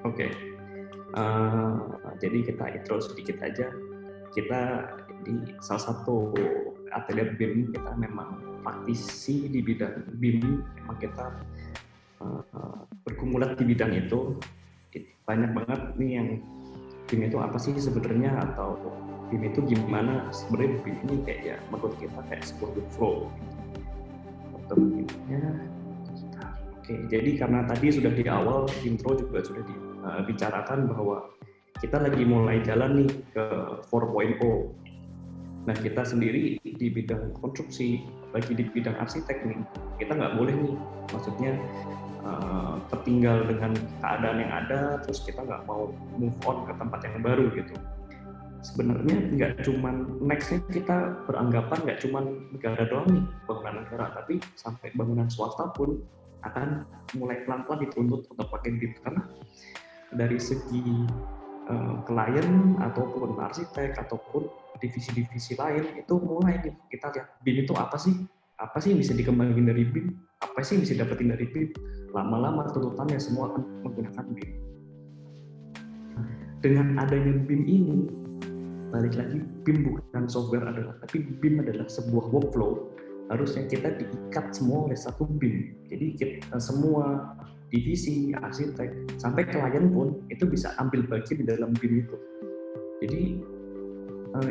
Oke. Jadi kita intro sedikit aja. Kita di salah satu atelier BIM, kita memang praktisi di bidang BIM. Memang kita bergumulat di bidang itu. Banyak banget nih yang BIM itu apa sih sebenarnya, atau BIM itu gimana. Sebenarnya BIM ini kayak ya menurut kita kayak sebuah workflow. Oke, jadi karena tadi sudah di awal intro juga sudah dibicarakan bahwa kita lagi mulai jalan nih ke 4.0. Nah, kita sendiri di bidang konstruksi, bagi di bidang arsitek nih, kita nggak boleh nih, maksudnya tertinggal dengan keadaan yang ada, terus kita nggak mau move on ke tempat yang baru gitu. Sebenarnya nggak cuman nextnya kita beranggapan nggak cuman negara doang nih, bangunan negara, tapi sampai bangunan swasta pun akan mulai pelan-pelan dituntut untuk pakai BIM, karena dari segi klien ataupun arsitek ataupun divisi-divisi lain itu mulai nih kita lihat BIM itu apa sih yang bisa dikembangin dari BIM, apa sih yang bisa dapetin dari BIM. Lama-lama tuntutannya semua akan menggunakan BIM. Dengan adanya BIM ini, balik lagi, BIM bukan software tapi BIM adalah sebuah workflow. Harusnya kita diikat semua oleh satu BIM. Jadi kita, semua divisi, arsitek, sampai klien pun itu bisa ambil bagian di dalam BIM itu. Jadi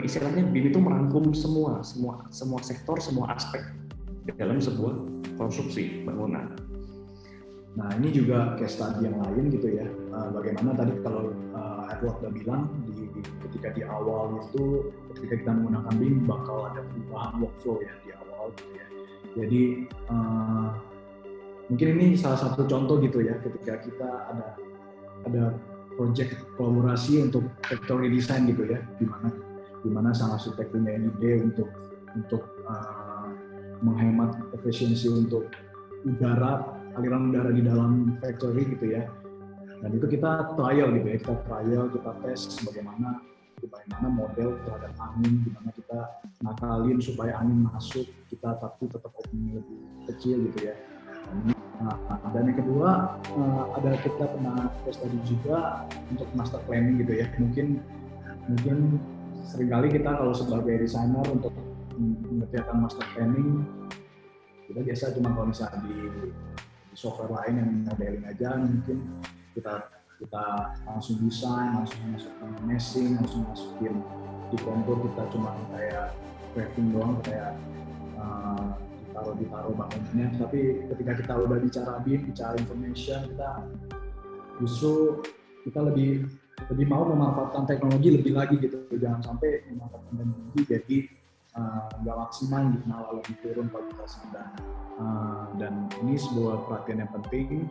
istilahnya BIM itu merangkum semua sektor, semua aspek dalam sebuah konstruksi bangunan. Nah, ini juga case study yang lain gitu ya. Bagaimana tadi kalau Edward udah bilang ketika di awal itu, ketika kita menggunakan BIM bakal ada perubahan workflow ya di awal gitu ya. Jadi mungkin ini salah satu contoh gitu ya, ketika kita ada project kolaborasi untuk factory design gitu ya, di mana sang arsitek punya ide untuk menghemat efisiensi untuk aliran udara di dalam factory gitu ya. Dan itu kita trial gitu ya, kita tes bagaimana model terhadap angin, gimana kita nakalin supaya angin masuk, kita tapi tetap openingnya lebih kecil gitu ya. Dan yang kedua, kita pernah tes tadi juga untuk master planning gitu ya. Mungkin seringkali kita kalau sebagai desainer untuk mengerjakan master planning, kita biasa cuma kalau misalnya di software lain yang modeling aja, mungkin kita langsung desain, langsung masukin meshing, langsung masukin di kontur, kita cuma kayak crafting doang, kayak ditaruh bangunannya. Tapi ketika kita udah bicara BIM, bicara information, kita lebih mau memanfaatkan teknologi lebih lagi gitu. Jangan sampai memanfaatkan teknologi jadi nggak maksimal gitu, malah lebih turun kualitasnya. Dan ini sebuah perhatian yang penting.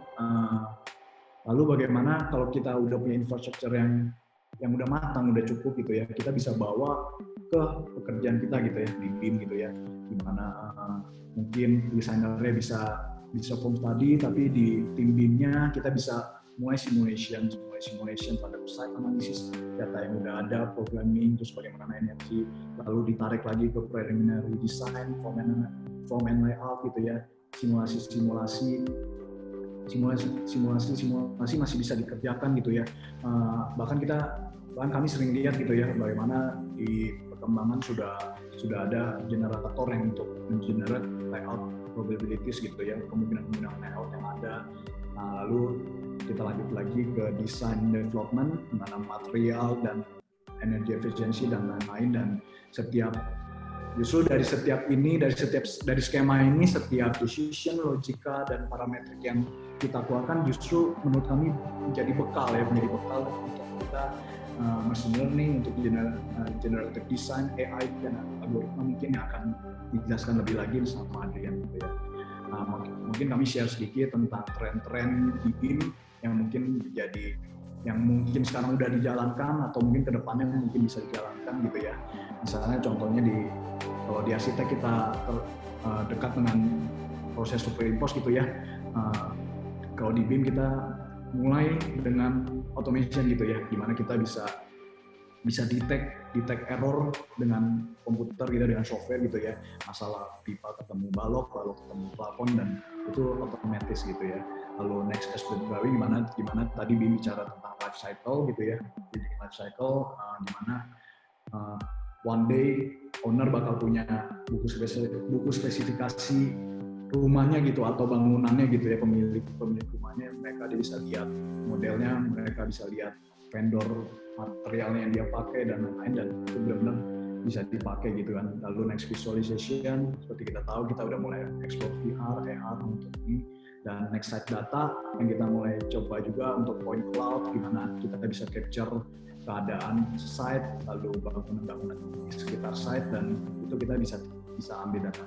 Lalu bagaimana kalau kita udah punya infrastruktur yang udah matang, udah cukup gitu ya, kita bisa bawa ke pekerjaan kita gitu ya, di BIM gitu ya, dimana mungkin desainernya bisa form study, tapi di tim BIM-nya kita bisa mulai simulation pada site analysis data yang udah ada, programming, terus bagaimana energi, lalu ditarik lagi ke preliminary design, form and layout gitu ya, simulasi masih bisa dikerjakan gitu ya. Bahkan kami sering lihat gitu ya, bagaimana di perkembangan sudah ada generator yang untuk mengenerate layout probabilities gitu ya, kemungkinan layout yang ada. Lalu kita lanjut lagi ke design development, mana material dan energi efisiensi dan lain-lain, dan dari skema ini, setiap decision, logika, dan parametrik yang kita keluarkan justru menurut kami menjadi bekal untuk kita machine learning, untuk generative design, AI, dan algoritma mungkin yang akan dijelaskan lebih lagi sama Adrian gitu ya. Mungkin kami share sedikit tentang tren-tren di BIM yang mungkin sekarang udah dijalankan atau mungkin kedepannya mungkin bisa dijalankan gitu ya. Misalnya contohnya kalau di arsitek kita dekat dengan proses superimpose gitu ya. Kalau di BIM kita mulai dengan automation gitu ya, dimana kita bisa detect error dengan komputer gitu, dengan software gitu ya, masalah pipa ketemu balok ketemu plafon, dan itu otomatis gitu ya. Lalu next aspect baru gimana tadi Bim bicara tentang life cycle gitu ya, jadi life cycle gimana one day owner bakal punya buku spesifikasi rumahnya gitu atau bangunannya gitu ya, pemilik rumahnya, mereka bisa lihat modelnya, mereka bisa lihat vendor materialnya yang dia pakai dan lain-lain, dan itu benar-benar bisa dipakai gitu kan. Lalu next visualization, seperti kita tahu kita udah mulai explore VR, AR untuk ini, dan next site data yang kita mulai coba juga untuk point cloud, gimana kita bisa capture keadaan site, lalu bangunan-bangunan di sekitar site, dan itu kita bisa ambil data.